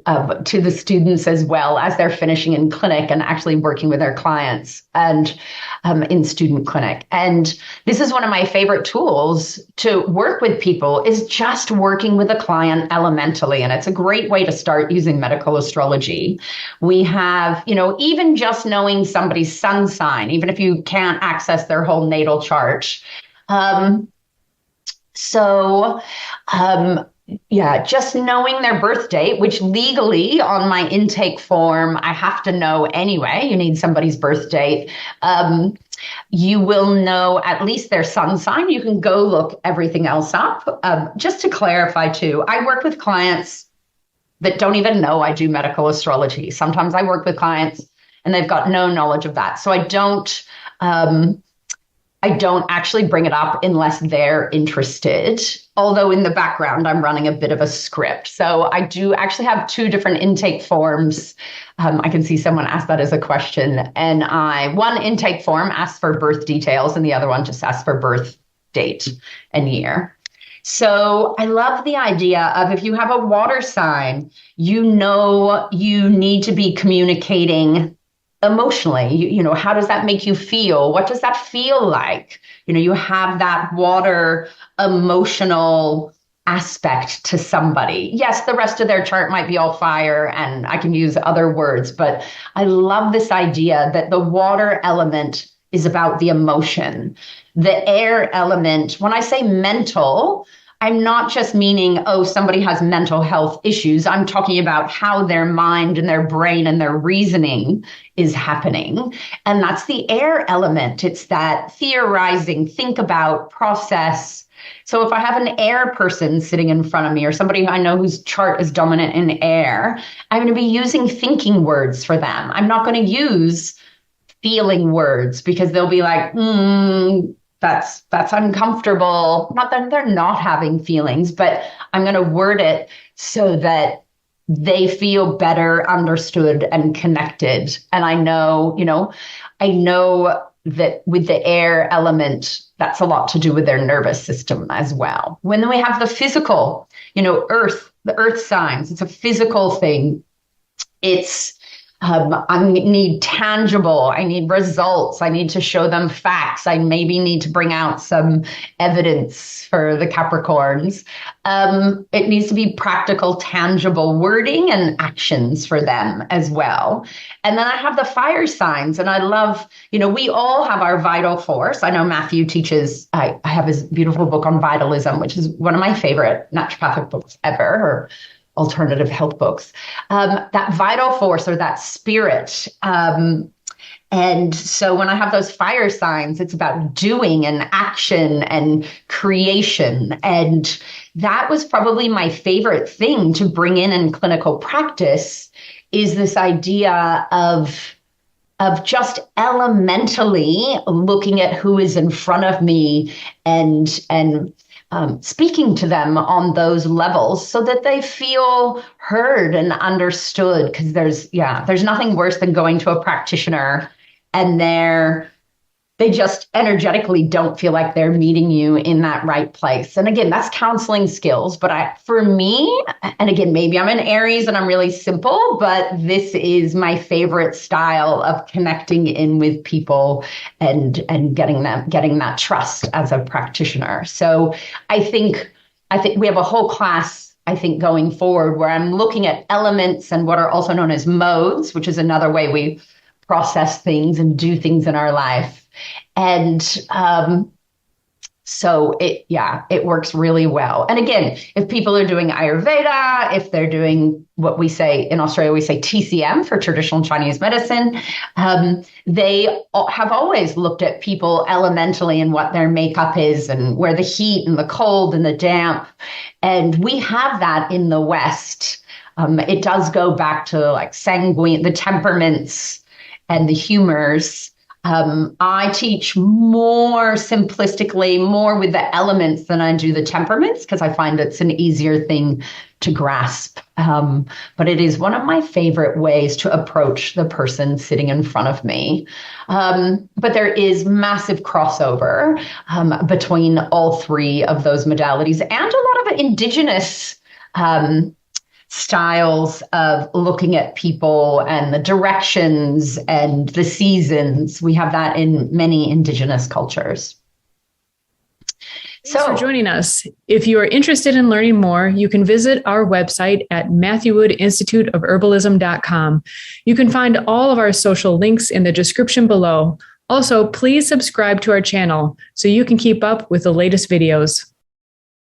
to the students as well as they're finishing in clinic and actually working with their clients and in student clinic. And this is one of my favorite tools to work with people is just working with a client elementally. And it's a great way to start using medical astrology. We have, even just knowing somebody's sun sign, even if you can't access their whole natal chart. Just knowing their birth date, which legally on my intake form, I have to know anyway. You need somebody's birth date. You will know at least their sun sign. You can go look everything else up. Just to clarify too, I work with clients that don't even know I do medical astrology. Sometimes I work with clients and they've got no knowledge of that. So I don't actually bring it up unless they're interested. Although in the background, I'm running a bit of a script. So I do actually have two different intake forms. I can see someone asked that as a question. And one intake form asks for birth details and the other one just asks for birth date and year. So I love the idea of if you have a water sign, you need to be communicating emotionally. How does that make you feel? What does that feel like? You have that water emotional aspect to somebody. Yes, the rest of their chart might be all fire and I can use other words, but I love this idea that the water element is about the emotion. The air element, when I say mental, I'm not just meaning, somebody has mental health issues. I'm talking about how their mind and their brain and their reasoning is happening. And that's the air element. It's that theorizing, think about, process. So if I have an air person sitting in front of me or somebody I know whose chart is dominant in air, I'm going to be using thinking words for them. I'm not going to use feeling words because they'll be like, that's uncomfortable. Not that they're not having feelings, but I'm going to word it so that they feel better understood and connected. And I know that with the air element, that's a lot to do with their nervous system as well. When we have the physical, the earth signs, it's a physical thing. I need tangible, I need results, I need to show them facts, I maybe need to bring out some evidence for the Capricorns. It needs to be practical, tangible wording and actions for them as well. And then I have the fire signs, and I love, we all have our vital force. I know Matthew teaches, I have his beautiful book on vitalism, which is one of my favorite naturopathic books ever, or alternative health books, that vital force or that spirit. And so when I have those fire signs, it's about doing and action and creation. And that was probably my favorite thing to bring in clinical practice is this idea of just elementally looking at who is in front of me and speaking to them on those levels so that they feel heard and understood. Because there's nothing worse than going to a practitioner and they just energetically don't feel like they're meeting you in that right place. And again, that's counseling skills. But for me, and again, maybe I'm an Aries and I'm really simple, but this is my favorite style of connecting in with people and getting that trust as a practitioner. So I think we have a whole class, going forward where I'm looking at elements and what are also known as modes, which is another way we process things and do things in our life. And so it works really well. And again, if people are doing Ayurveda, if they're doing what we say in Australia, we say TCM for traditional Chinese medicine, they have always looked at people elementally and what their makeup is and where the heat and the cold and the damp. And we have that in the West. It does go back to like sanguine, the temperaments and the humors. I teach more simplistically, more with the elements than I do the temperaments because I find it's an easier thing to grasp. But it is one of my favorite ways to approach the person sitting in front of me. But there is massive crossover between all three of those modalities and a lot of indigenous styles of looking at people and the directions and the seasons. We have that in many indigenous cultures. Thanks for joining us. If you are interested in learning more, you can visit our website at matthewwoodinstituteofherbalism.com. You can find all of our social links in the description below. Also, please subscribe to our channel so you can keep up with the latest videos.